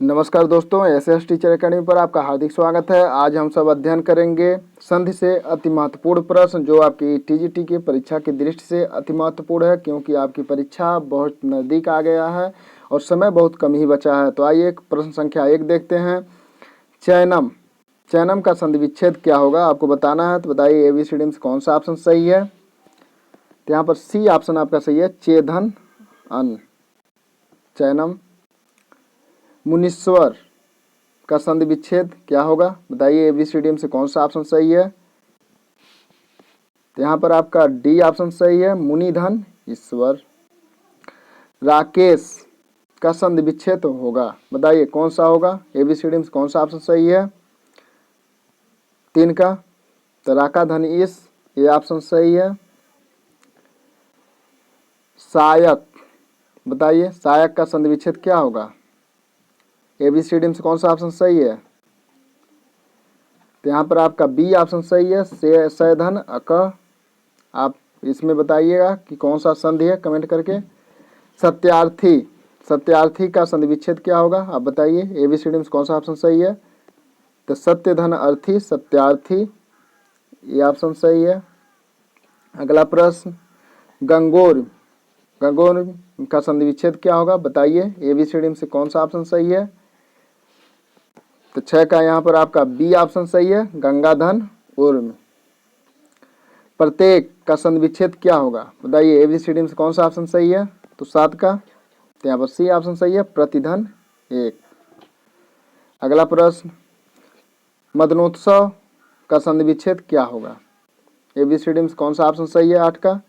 नमस्कार दोस्तों, SS teacher academy पर आपका हार्दिक स्वागत है। आज हम सब अध्ययन करेंगे संधि से अति महत्वपूर्ण प्रश्न जो आपकी टीजीटी की परीक्षा की दृष्टि से अति महत्वपूर्ण है, क्योंकि आपकी परीक्षा बहुत नज़दीक आ गया है और समय बहुत कम ही बचा है। तो आइए प्रश्न संख्या 1 देखते हैं। चैनम चैनम का संधि विच्छेद क्या होगा, आपको बताना है। तो बताइए एबीसीडी में कौन सा ऑप्शन सही है। तो यहाँ पर सी ऑप्शन आपका सही है, चेधन अन। चैनम। मुनीश्वर का संधि विच्छेद क्या होगा, बताइए एबीसीडी से कौन सा ऑप्शन सही है। तो यहाँ पर आपका डी ऑप्शन सही है, मुनिधन ईश्वर। राकेश का संधि विच्छेद होगा, बताइए कौन सा होगा, एबीसीडी में कौन सा ऑप्शन सही है। 3 का। तो राका धन ईश, ये ऑप्शन सही है। सायक, बताइए सायक का संधि विच्छेद क्या होगा, एबीसीडी में कौन सा ऑप्शन सही है। तो यहाँ पर आपका बी ऑप्शन सही है, सैधन अक। आप इसमें बताइएगा कि कौन सा संधि है कमेंट करके। सत्यार्थी सत्यार्थी का संधि विच्छेद क्या होगा, आप बताइए एबीसीडी में कौन सा ऑप्शन सही है। तो सत्य धन अर्थी सत्यार्थी, ये ऑप्शन सही है। अगला प्रश्न, गंगोर गंगोर का संधि विच्छेद क्या होगा, बताइए एबीसीडी में कौन सा ऑप्शन सही है। तो 6 का यहाँ पर आपका बी ऑप्शन सही है, गंगाधन उर्म। प्रत्येक का संधि विच्छेद क्या होगा, बताइए एबीसीडी में कौन सा ऑप्शन सही है। तो 7 का। तो यहाँ पर सी ऑप्शन सही है, प्रतिधन 1। अगला प्रश्न, मदनोत्सव का संधि विच्छेद क्या होगा, एबीसीडी में कौन सा ऑप्शन सही है। 8 का।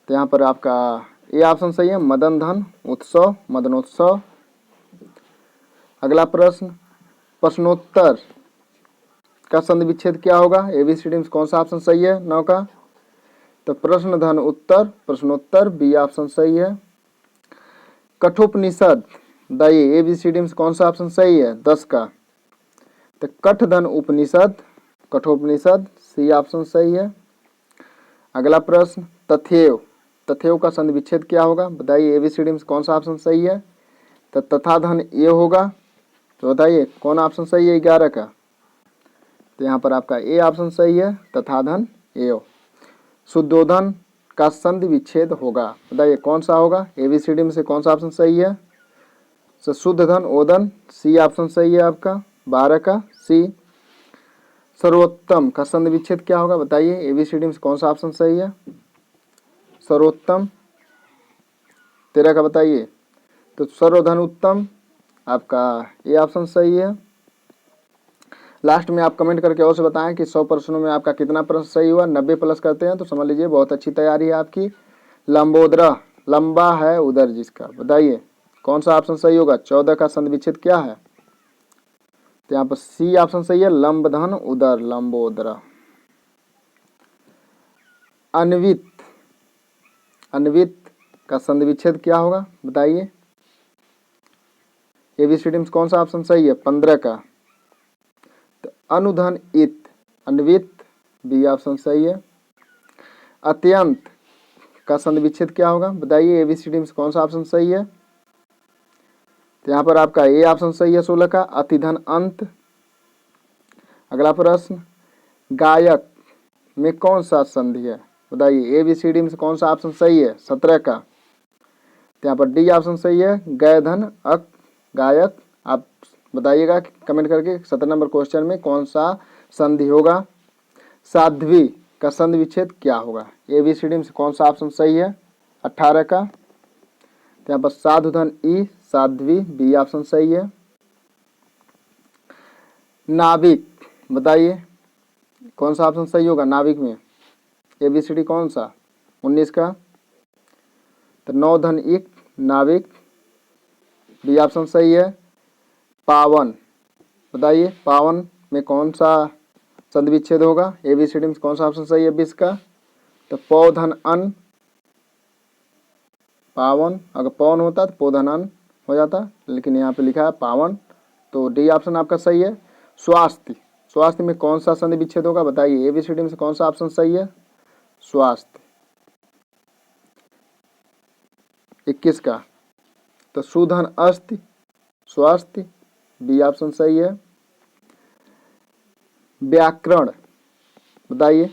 तो यहाँ पर आपका ए ऑप्शन सही है, मदन धन उत्सव मदनोत्सव। अगला प्रश्न, प्रश्नोत्तर का संधि विच्छेद क्या होगा, एबीसीडी में कौन सा ऑप्शन सही है। 9 का। तो प्रश्न धन उत्तर प्रश्नोत्तर, बी ऑप्शन सही है। कठोपनिषद, बताइए एबीसीडी में कौन सा ऑप्शन सही है। 10 का। तो कठ धन उपनिषद कठोपनिषद, सी ऑप्शन सही है। अगला प्रश्न, तथेव तथेव का संधि विच्छेद क्या होगा, बताइए एबीसीडी में कौन सा ऑप्शन सही है। तो तथा धन ए होगा, तो बताइए कौन ऑप्शन सही है 11 का। तो यहाँ पर आपका ए ऑप्शन सही है, तथा धन एव। शुद्धोधन का संधि विच्छेद होगा, बताइए कौन सा होगा, एबीसीडी में से कौन सा ऑप्शन सही है। तो शुद्ध धन ओदन, सी ऑप्शन सही है आपका 12 का, सी। सर्वोत्तम का संधि विच्छेद क्या होगा, बताइए एबीसीडी में से कौन सा ऑप्शन सही है। सर्वोत्तम 13 का, बताइए। तो सर्वधन उत्तम आपका ये ऑप्शन सही है। लास्ट में आप कमेंट करके अवश्य बताएं कि 100 प्रश्नों में आपका कितना प्रश्न सही हुआ। 90 प्लस करते हैं तो समझ लीजिए बहुत अच्छी तैयारी है आपकी। लंबोदरा, लंबा है उदर जिसका, बताइए कौन सा ऑप्शन सही होगा। 14 का संधि विच्छेद क्या है, तो यहाँ पर सी ऑप्शन सही है, लंब धन उदर लंबोदरा। अन्वित अन्वित का संधि विच्छेद क्या होगा, बताइए एबीसीडी में कौन सा ऑप्शन सही है। 15 का। तो अनुधन इत अन्वित, बी ऑप्शन सही है। अत्यंत का संधि विच्छेद क्या होगा, बताइए एबीसीडी में कौन सा ऑप्शन सही है। तो यहाँ पर आपका ए ऑप्शन सही है 16 का, अतिधन अंत। अगला प्रश्न, गायक में कौन सा संधि है, बताइए एबीसीडी में कौन सा ऑप्शन सही है। 17 का। तो यहाँ पर डी ऑप्शन सही है, गैधन अक गायक। आप बताइएगा कमेंट करके 17 नंबर क्वेश्चन में कौन सा संधि होगा। साध्वी का संधि विच्छेद क्या होगा, एबीसीडी में कौन सा ऑप्शन सही है। 18 का। तो यहाँ पर साधुधन ई साध्वी, बी ऑप्शन सही है। नाविक, बताइए कौन सा ऑप्शन सही होगा नाविक में, एबीसीडी कौन सा। 19 का। तो नौ धन इक नाविक, बी ऑप्शन सही है। पावन, बताइए पावन में कौन सा संधि विच्छेद होगा, एबीसीडी में कौन सा ऑप्शन सही है। 20 का। तो पौधन अन पावन, अगर पवन होता तो पौधन अन हो जाता, लेकिन यहाँ पे लिखा है पावन, तो डी ऑप्शन आपका सही है। स्वास्थ्य स्वास्थ्य में कौन सा संधि विच्छेद होगा, बताइए एबीसीडी में कौन सा ऑप्शन सही है। स्वास्थ्य 21 का। तो सुधन अस्ति स्वास्थ्य, बी ऑप्शन सही है। व्याकरण, बताइए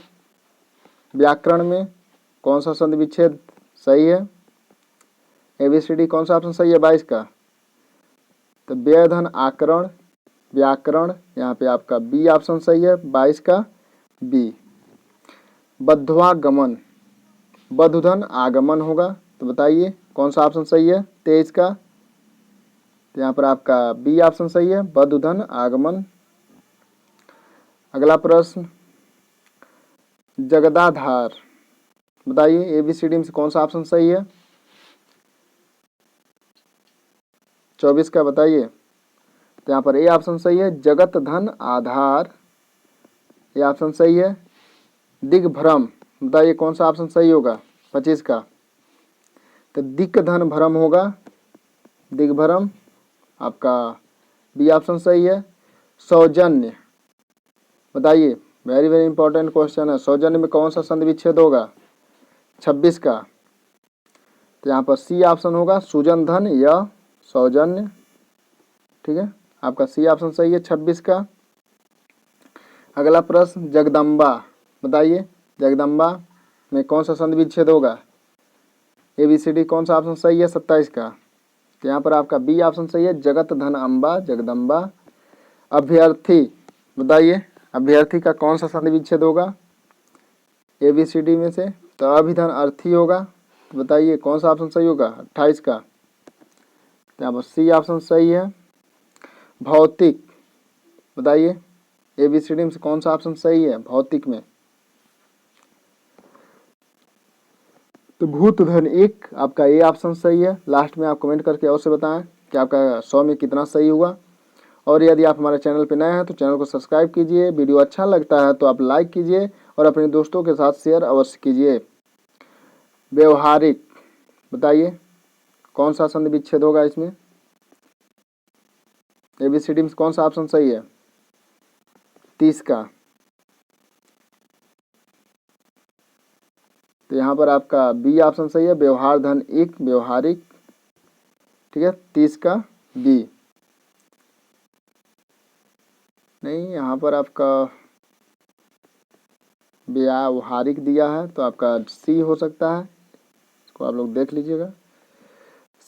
व्याकरण में कौन सा संधि विच्छेद सही है? ABCD कौन सा ऑप्शन सही है 22 का? तो व्यय धन आकरण, व्याकरण, यहाँ पे आपका बी ऑप्शन सही है 22 का बी। बद्धवागमन, बद्ध धन आगमन होगा, तो बताइए कौन सा ऑप्शन सही है 23 का? तो यहाँ पर आपका बी ऑप्शन सही है, बद्ध धन आगमन। अगला प्रश्न, जगदाधार, बताइए ABCD में से कौन सा ऑप्शन सही है? 24 का बताइए। तो यहाँ पर ए ऑप्शन सही है, जगत धन आधार, ये ऑप्शन सही है। दिग्भ्रम, बताइए कौन सा ऑप्शन सही होगा 25 का? तो दिक् धन भ्रम होगा, दिग्भ्रम, आपका बी ऑप्शन सही है। सौजन्य, बताइए वेरी वेरी इंपॉर्टेंट क्वेश्चन है, सौजन्य में कौन सा संधि विच्छेद होगा 26 का? तो यहाँ पर सी ऑप्शन होगा, सुजन धन या सौजन्य, ठीक है, आपका सी ऑप्शन सही है 26 का। अगला प्रश्न, जगदम्बा, बताइए जगदम्बा में कौन सा संधि विच्छेद होगा? ABCD कौन सा ऑप्शन सही है 27 का? तो यहाँ पर आपका बी ऑप्शन सही है, जगत धन अम्बा, जगदम्बा। अभ्यर्थी, बताइए अभ्यर्थी का कौन सा संधि विच्छेद होगा ABCD में से? तो अभिधन अर्थी होगा, तो बताइए कौन सा ऑप्शन सही होगा 28 का? तो यहाँ पर सी ऑप्शन सही है। भौतिक, बताइए ABCD में से कौन सा ऑप्शन सही है भौतिक में? तो भूत धन 1 आपका ए ऑप्शन सही है। लास्ट में आप कमेंट करके अवश्य बताएं कि आपका 100 में कितना सही हुआ। और यदि आप हमारे चैनल पर नए हैं तो चैनल को सब्सक्राइब कीजिए, वीडियो अच्छा लगता है तो आप लाइक कीजिए और अपने दोस्तों के साथ शेयर अवश्य कीजिए। व्यवहारिक, बताइए कौन सा संधि विच्छेद होगा इसमें? ABCD में कौन सा ऑप्शन सही है 30 का? तो यहाँ पर आपका बी ऑप्शन सही है, व्यवहार धन 1 व्यवहारिक, ठीक है, 30 का बी। नहीं, यहाँ पर आपका व्यावहारिक दिया है तो आपका सी हो सकता है, इसको आप लोग देख लीजिएगा।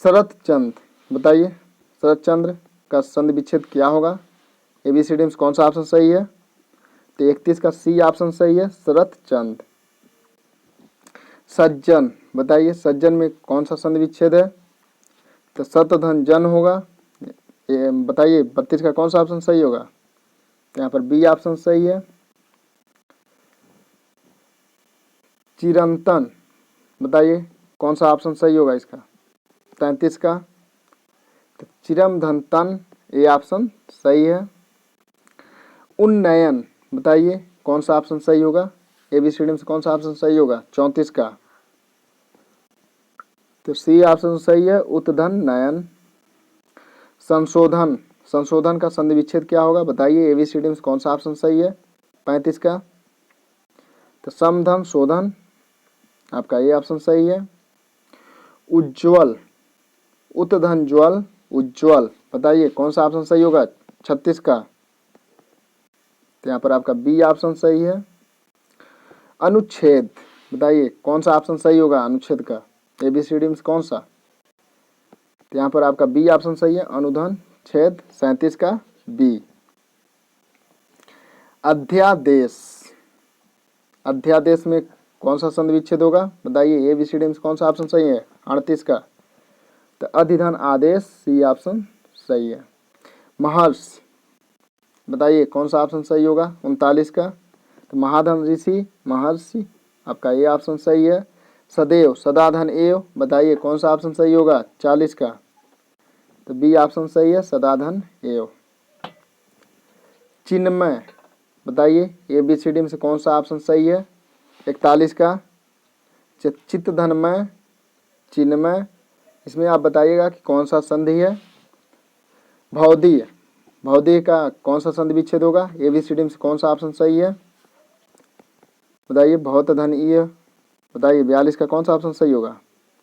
शरत चंद्र, बताइए शरत चंद्र का संधि विच्छेद क्या होगा? ABCD में कौन सा ऑप्शन सही है? तो 31 का सी ऑप्शन सही है, शरत चंद्र। सज्जन, बताइए सज्जन में कौन सा संधि विच्छेद है? तो सतधन जन होगा, बताइए 32 का कौन सा ऑप्शन सही होगा? तो यहाँ पर बी ऑप्शन सही है। चिरंतन, बताइए कौन सा ऑप्शन सही होगा इसका 33 का? तो चिरम धन तन, ए ऑप्शन सही है। उन्नयन, बताइए कौन सा ऑप्शन सही होगा? ABCD में से कौन सा ऑप्शन सही होगा 34 का? तो सी ऑप्शन सही है, उत्धन नयन। संशोधन, संशोधन का संधि विच्छेद क्या होगा बताइए? ABCD में कौन सा ऑप्शन सही है 35 का? तो समधन शोधन, आपका ये ऑप्शन सही है। उज्ज्वल, उत्धन ज्वल, उज्ज्वल, बताइए कौन सा ऑप्शन सही होगा 36 का? तो यहाँ पर आपका बी ऑप्शन सही है। अनुच्छेद, बताइए कौन सा ऑप्शन सही होगा अनुच्छेद का? ABCD में कौन सा? तो यहाँ पर आपका बी ऑप्शन सही है, अनुधन छेद, 37 का बी। अध्यादेश, अध्यादेश में कौन सा संधि विच्छेद होगा बताइए? ABCD में कौन सा ऑप्शन सही है 38 का? तो अधिधन आदेश, सी ऑप्शन सही है। महर्षि, बताइए कौन सा ऑप्शन सही होगा 39 का? तो महाधन ऋषि, महर्षि, आपका ये ऑप्शन सही है। सदैव, सदाधन एव, बताइए कौन सा ऑप्शन सही होगा 40 का? तो बी ऑप्शन सही है, सदाधन एव। चिन्मय, बताइए ABCD में से कौन सा ऑप्शन सही है 41 का? चित्त धनमय, चिन्मय, इसमें आप बताइएगा कि कौन सा संधि है। भौदीय, भौदीय का कौन सा संधि विच्छेद होगा? ABCD में से कौन सा ऑप्शन सही है बताइए? भौत धन ईय, बताइए 42 का कौन सा ऑप्शन सही होगा?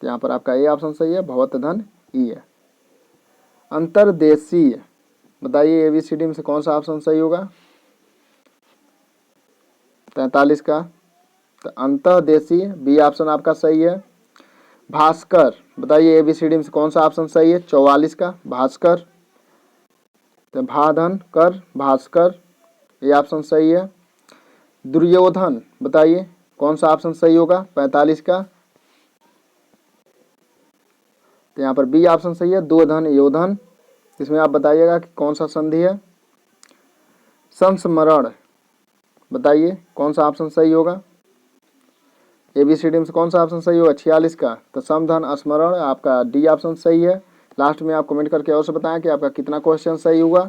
तो यहाँ पर आपका ए ऑप्शन सही है, भौत धन ईय। अंतर्देशीय, बताइए एबीसीडी में से कौन सा ऑप्शन सही होगा? 43 का, तो अंतर्देशीय बी ऑप्शन आपका सही है। भास्कर, बताइए एबीसीडी में से कौन सा ऑप्शन सही है? 44 का भास्कर, तो भाधन कर भास्कर, ये ऑप्शन सही है। दुर्योधन, बताइए कौन सा ऑप्शन सही होगा? 45 का, तो यहाँ पर बी ऑप्शन सही है। दो धन योधन, इसमें आप बताइएगा कि कौन सा संधि है। संस्मरण, बताइए कौन सा ऑप्शन सही होगा? एबीसीडी में से कौन सा ऑप्शन सही होगा? 46 का, तो समधन स्मरण आपका डी ऑप्शन सही है। लास्ट में आप कमेंट करके अवश्य बताएं कि आपका कितना क्वेश्चन सही हुआ।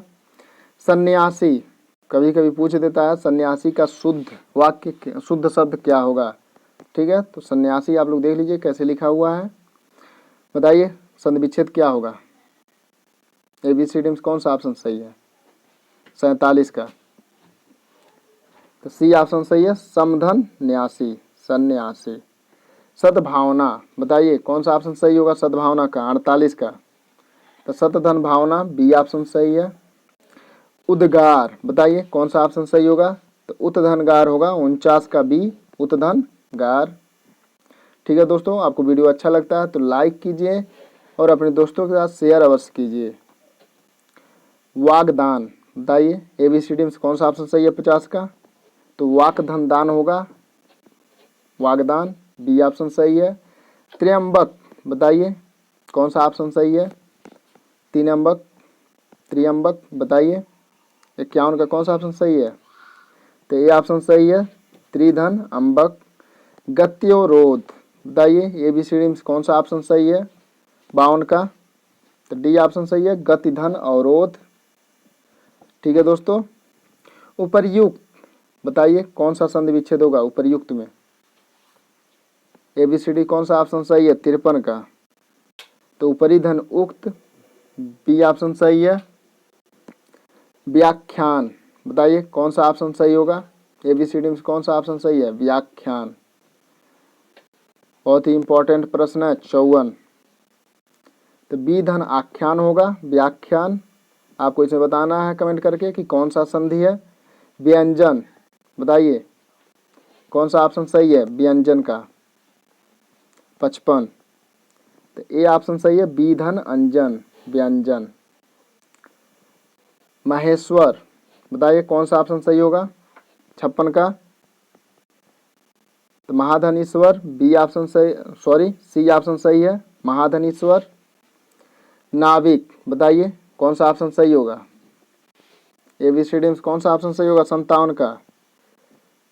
सन्यासी, कभी कभी पूछ देता है सन्यासी का शुद्ध वाक्य, शुद्ध शब्द क्या होगा? ठीक है, तो सन्यासी आप लोग देख लीजिए कैसे लिखा हुआ है। बताइए संधि विच्छेद क्या होगा? एबीसीडी में कौन सा ऑप्शन सही है? 47 का, तो सी ऑप्शन सही है। समधन न्यासी, सन्यासी। सद्भावना, बताइए कौन सा ऑप्शन सही होगा? सद्भावना का 48 का, तो सतधन भावना बी ऑप्शन सही है। उद्गार, बताइए कौन सा ऑप्शन सही होगा? तो उत्धनगार होगा 49 का बी, उत्धनगार। ठीक है दोस्तों, आपको वीडियो अच्छा लगता है तो लाइक कीजिए और अपने दोस्तों के साथ शेयर अवश्य कीजिए। वागदान, बताइए एबीसीडी में कौन सा ऑप्शन सही है? 50 का, तो वाक धन दान होगा, वागदान बी ऑप्शन सही है। त्र्यंबक, बताइए कौन सा ऑप्शन सही है? त्र्यंबक, त्र्यंबक, बताइए 51 का कौन सा ऑप्शन सही है? तो ये ऑप्शन सही है। त्रिधन अंबक। गत्योरोध, बताइए एबीसीडी में कौन सा ऑप्शन सही है? 52 का, तो डी ऑप्शन सही है। गतिधन अवरोध। ठीक है दोस्तों, उपर्युक्त, बताइए कौन सा संधि विच्छेद होगा उपर्युक्त में? एबीसीडी कौन सा ऑप्शन सही है? 53 का, तो उपरी धन उक्त बी ऑप्शन सही है। व्याख्यान, बताइए कौन सा ऑप्शन सही होगा? एबीसीडी में कौन सा ऑप्शन सही है? व्याख्यान। बहुत ही इंपॉर्टेंट प्रश्न है 54, तो बी धन आख्यान होगा, व्याख्यान। आपको इसमें बताना है कमेंट करके कि कौन सा संधि है। व्यंजन, बताइए कौन सा ऑप्शन सही है व्यंजन का? 55, तो ए ऑप्शन सही है। बी धन अंजन, व्यंजन। महेश्वर, बताइए कौन सा ऑप्शन सही होगा? 56 का, तो महाधन ईश्वर बी ऑप्शन सही, सॉरी सी ऑप्शन सही है। महाधन ईश्वर। नाविक, बताइए कौन सा ऑप्शन सही होगा? एबीसीडी में कौन सा ऑप्शन सही होगा? 57 का,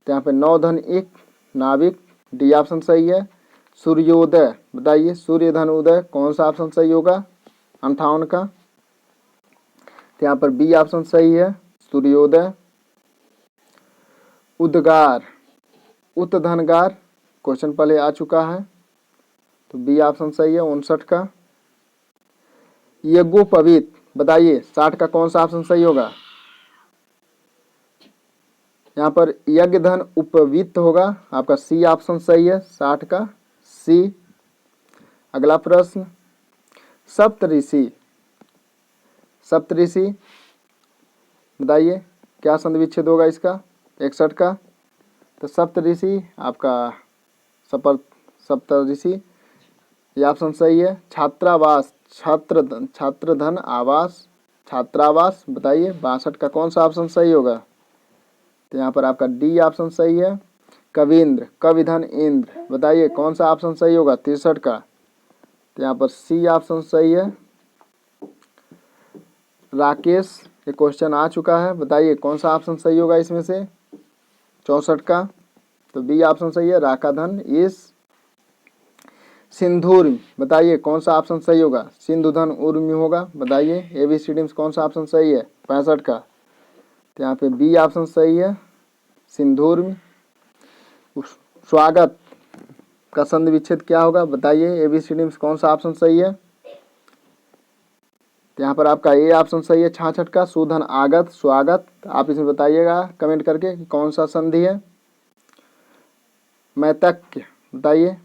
तो यहाँ पे 9 धन 1 नाविक, डी ऑप्शन सही है। सूर्योदय, बताइए सूर्य धन उदय कौन सा ऑप्शन सही होगा? 58 का, तो यहाँ पर बी ऑप्शन सही है सूर्योदय। उद्गार, उत्धनगार, क्वेश्चन पहले आ चुका है, तो बी ऑप्शन सही है 59 का। यज्ञोपवीत, बताइए 60 का कौन सा ऑप्शन सही होगा? यहाँ पर यज्ञ धन उपवीत होगा, आपका सी ऑप्शन सही है 60 का, सी। अगला प्रश्न, सप्तऋषि, सप्तऋषि, बताइए क्या संधि विच्छेद होगा इसका? 61 का, तो सप्तऋषि आपका सप्तऋषि, ये ऑप्शन सही है। छात्रावास, छात्रधन आवास, छात्रावास, बताइए 62 का कौन सा ऑप्शन सही होगा? तो यहाँ पर आपका डी ऑप्शन सही है। कवींद्र, कविधन इंद्र, बताइए कौन सा ऑप्शन सही होगा? 63 का, तो यहाँ पर सी ऑप्शन सही है। राकेश, ये क्वेश्चन आ चुका है, बताइए कौन सा ऑप्शन सही होगा इसमें से? 64 का, तो बी ऑप्शन सही है राकाधन इस। सिंधुर, बताइए कौन सा ऑप्शन सही होगा? सिंधुधन उर्मी होगा, बताइए एबीसीडी में कौन सा ऑप्शन सही है? 65 का, तो यहाँ पे बी ऑप्शन सही है सिंधुर्म। स्वागत का संधि विच्छेद क्या होगा? बताइए एबीसीडी में कौन सा ऑप्शन सही है? तो यहाँ पर आपका ए ऑप्शन सही है 66 का, सुधन आगत स्वागत। आप इसमें बताइएगा कमेंट करके कि कौन सा संधि है। मैतक्य, बताइए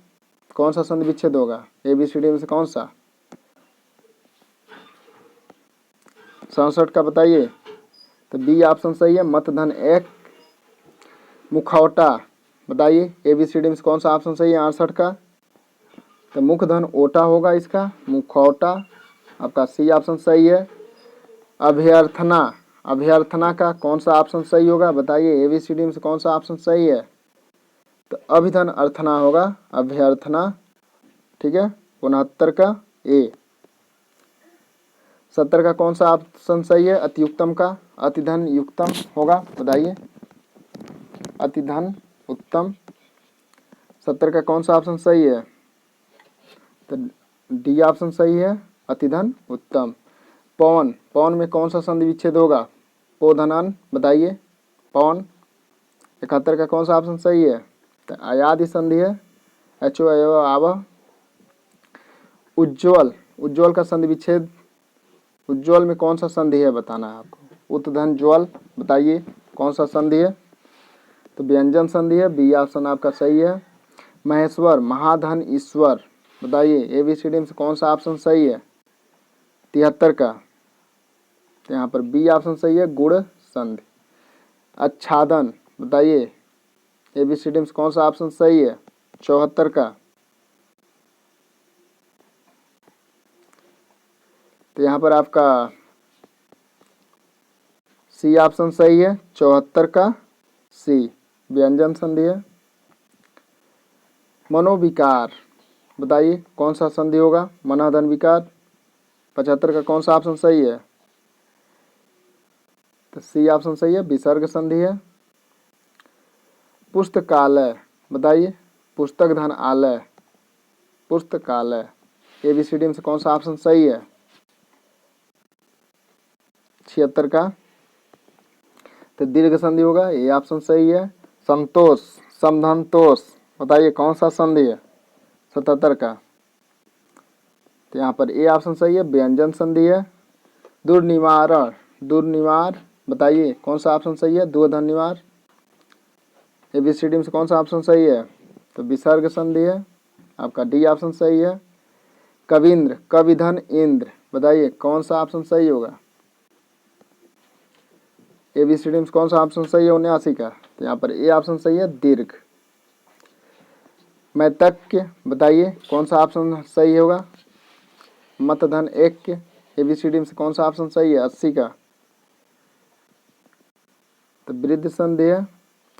कौन सा संधि विच्छेद होगा? एबीसीडी में से कौन सा? 67 का बताइए। तो बी ऑप्शन सही है, मत धन एक। मुखौटा बताइए ABCD में कौन सा ऑप्शन सही है 68 का। तो मुख धन ओटा होगा इसका, मुखौटा आपका सी ऑप्शन सही है। अभ्यर्थना, अभ्यर्थना का कौन सा ऑप्शन सही होगा बताइए ABCD में से कौन सा ऑप्शन सही है। तो अभिधन अर्थना होगा, अभ्यर्थना। ठीक है, 69 का ए। 70 का कौन सा ऑप्शन सही है अतियुक्तम का। अतिधन युक्तम होगा बताइए, अतिधन उत्तम। 70 का कौन सा ऑप्शन सही है। तो डी ऑप्शन सही है, अतिधन उत्तम। पवन, पवन में कौन सा संधि विच्छेद होगा। पोधनन बताइए पवन। 71 का कौन सा ऑप्शन सही है। तो अयादि संधि है, एचो अयो आव। उज्ज्वल, उज्ज्वल का संधि विच्छेद, उज्ज्वल में कौन सा संधि है बताना है आपको। उत्धन ज्वल बताइए कौन सा संधि है। तो व्यंजन संधि है, बी ऑप्शन आपका सही है। महेश्वर, महाधन ईश्वर बताइए ABCD में से कौन सा ऑप्शन सही है 73 का। तो यहाँ पर बी ऑप्शन सही है, गुण संधि। आच्छादन बताइए ABCD में से कौन सा ऑप्शन सही है 74 का। तो यहाँ पर आपका सी ऑप्शन सही है, 74 का सी व्यंजन संधि है। मनोविकार बताइए कौन सा संधि होगा, मनाधन विकार। 75 का कौन सा ऑप्शन सही है। तो सी ऑप्शन सही है, विसर्ग संधि है। पुस्तकालय बताइए, पुस्तक धन आलय, पुस्तकालय ABCD में से कौन सा ऑप्शन सही है 76 का। तो दीर्घ संधि होगा, ये ऑप्शन सही है। संतोष, समधनतोष बताइए कौन सा संधि है 77 का। तो यहाँ पर ए ऑप्शन सही है, व्यंजन संधि है। दुर्निवारण, दुर्निवार बताइए कौन सा ऑप्शन सही है, दुर्धन निवार। ABCD में से कौन सा ऑप्शन सही है। तो विसर्ग संधि है, आपका डी ऑप्शन सही है। कविंद्र, कविधन इंद्र बताइए कौन सा ऑप्शन सही होगा। ABCD में कौन सा ऑप्शन सही है 79 का। तो यहाँ पर ए ऑप्शन सही है, दीर्घ। मैतक्य बताइए कौन सा ऑप्शन सही होगा। मतधन ऐक्य ABCD में से कौन सा ऑप्शन सही है 80 का। तो वृद्ध संधि है,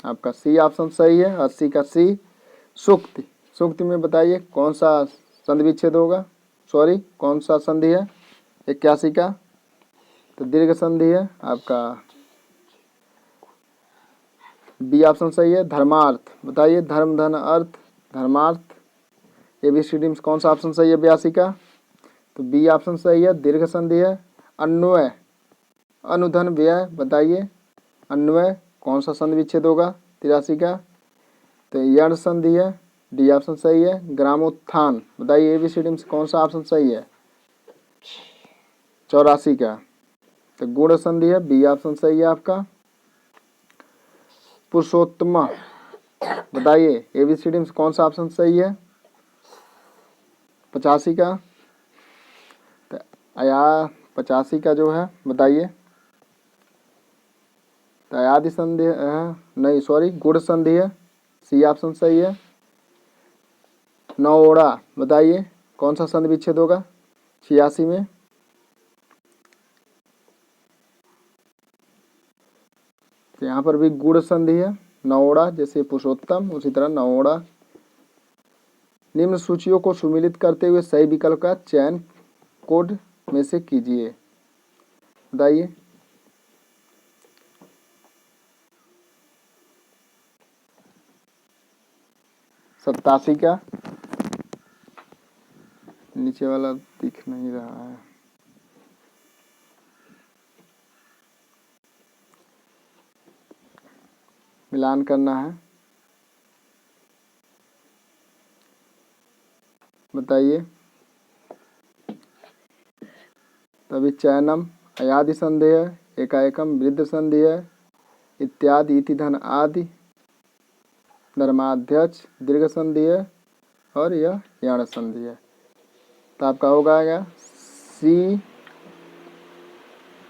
आपका सी ऑप्शन सही है, 80 का सी। सुक्ति, सुक्ति में बताइए कौन सा संधि विच्छेद होगा, सॉरी कौन सा संधि है 81 का। तो दीर्घ संधि है, आपका बी ऑप्शन सही है। धर्मार्थ बताइए, धर्म धन अर्थ, धर्मार्थ ABCD में कौन सा ऑप्शन सही है 82 का। तो बी ऑप्शन सही है, दीर्घ संधि है। अन्वय, अनुधन व्यय बताइए अन्वय कौन सा संधि विच्छेद होगा 83 का। तो यण संधि है, डी ऑप्शन सही है। ग्रामोत्थान बताइए ABCD में कौन सा ऑप्शन सही है 84 का। तो गुण संधि है, बी ऑप्शन सही है आपका। पुरुषोत्तम बताइए ABCD में कौन सा ऑप्शन सही है 85 का। तो आया 85 का जो है बताइए। तो अयादि संधि है, नहीं सॉरी गुण संधि है, सी ऑप्शन सही है। नौड़ा बताइए कौन सा संधि विच्छेद होगा 86 में। तो यहाँ पर भी गुण संधि है, नौड़ा जैसे पुरुषोत्तम उसी तरह नौड़ा। निम्न सूचियों को सुमिलित करते हुए सही विकल्प का चयन कोड में से कीजिए बताइए। सत्तासी का, नीचे वाला दिख नहीं रहा है। मिलान करना है बताइए। तभी चयनम अयादि संधि है, एकाएकम वृद्ध संधि है, इत्यादि इति धन आदि धर्माध्यक्ष दीर्घ संधि है, और यह यण संधि है। तो आपका होगा सी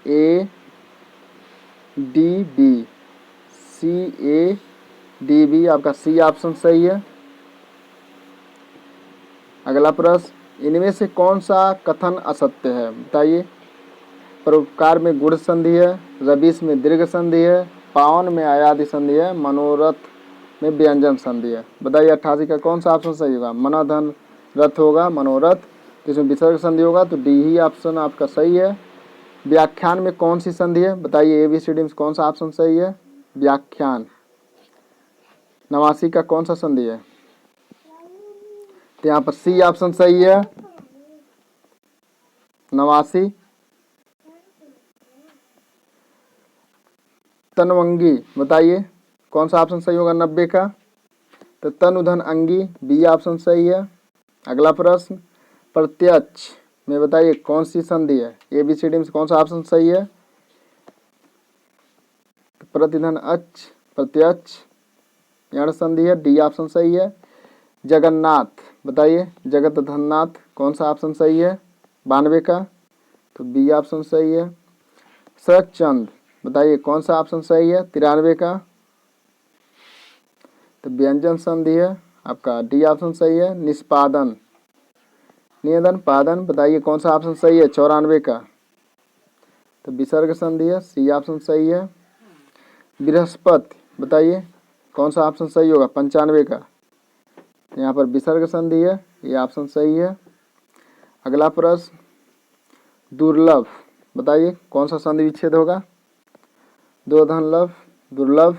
ए डी बी, CADB आपका सी ऑप्शन सही है। अगला प्रश्न, इनमें से कौन सा कथन असत्य है बताइए। परोपकार में गुण संधि है, रबीस में दीर्घ संधि है, पावन में आयादि संधि है, मनोरथ में व्यंजन संधि है। बताइए 88 का कौन सा ऑप्शन सही होगा। मनाधन रथ होगा मनोरथ, तो इसमें विसर्ग संधि होगा, तो डी ही ऑप्शन आपका सही है। व्याख्यान में कौन सी संधि है बताइए, ABCD में कौन सा ऑप्शन सही है। व्याख्यान। 89 का कौन सा संधि है, तो यहाँ पर सी ऑप्शन सही है। 89। तनवंगी बताइए कौन सा ऑप्शन सही होगा 90 का, तो तनुधन अंगी, बी ऑप्शन सही है। अगला प्रश्न, प्रत्यक्ष में बताइए कौन सी संधि है, ABCD में कौन सा ऑप्शन सही है। प्रतिधन अच, प्रत्यक्ष यण संधि है, डी ऑप्शन सही है। जगन्नाथ बताइए, जगत धननाथ कौन सा ऑप्शन सही है 92 का, तो बी ऑप्शन सही है। शरद चंद बताइए कौन सा ऑप्शन सही है 93 का, तो व्यंजन संधि है आपका, डी ऑप्शन सही है। निष्पादन, निवेदन पादन बताइए कौन सा ऑप्शन सही है 94 का, तो विसर्ग संधि है, सी ऑप्शन सही है। बृहस्पति बताइए कौन सा ऑप्शन सही होगा 95 का, यहाँ पर विसर्ग संधि है, ये ऑप्शन सही है। अगला प्रश्न, दुर्लभ बताइए कौन सा संधि विच्छेद होगा। दुर्धन लभ, दुर्लभ।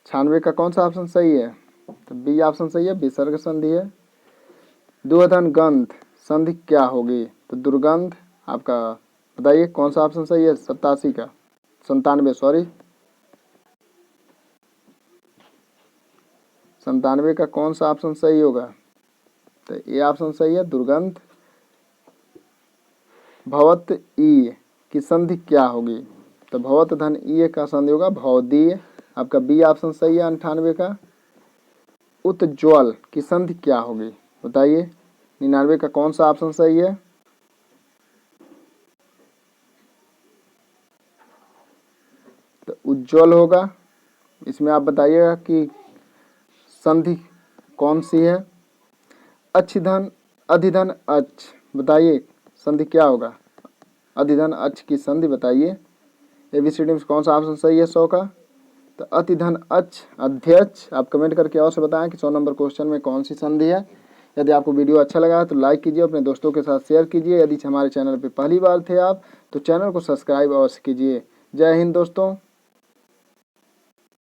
96 का कौन सा ऑप्शन सही है, तो बी ऑप्शन सही है, विसर्ग संधि है। दुर्धन गंध संधि क्या होगी, तो दुर्गंध आपका बताइए कौन सा ऑप्शन सही है 87 का, 97 सॉरी, 97 का कौन सा ऑप्शन सही होगा, तो ये ऑप्शन सही है दुर्गंध। भवत ई की संधि क्या होगी, तो भवत धन ई का संधि होगा भवदीय, आपका बी ऑप्शन सही है 98 का। उज्ज्वल की संधि क्या होगी बताइए, 99 का कौन सा ऑप्शन सही है, तो उज्ज्वल होगा। इसमें आप बताइएगा कि संधि कौन सी है। अच्छिधन अधिधन अच बताइए संधि क्या होगा, अधिधन अच की संधि बताइए। ABCD में कौन सा ऑप्शन सही है 100 का, तो अतिधन अच अध्यक्ष। आप कमेंट करके अवश्य बताएं कि 100 नंबर क्वेश्चन में कौन सी संधि है। यदि आपको वीडियो अच्छा लगा है तो लाइक कीजिए, अपने दोस्तों के साथ शेयर कीजिए। यदि हमारे चैनल पर पहली बार थे आप तो चैनल को सब्सक्राइब अवश्य कीजिए। जय हिंद दोस्तों।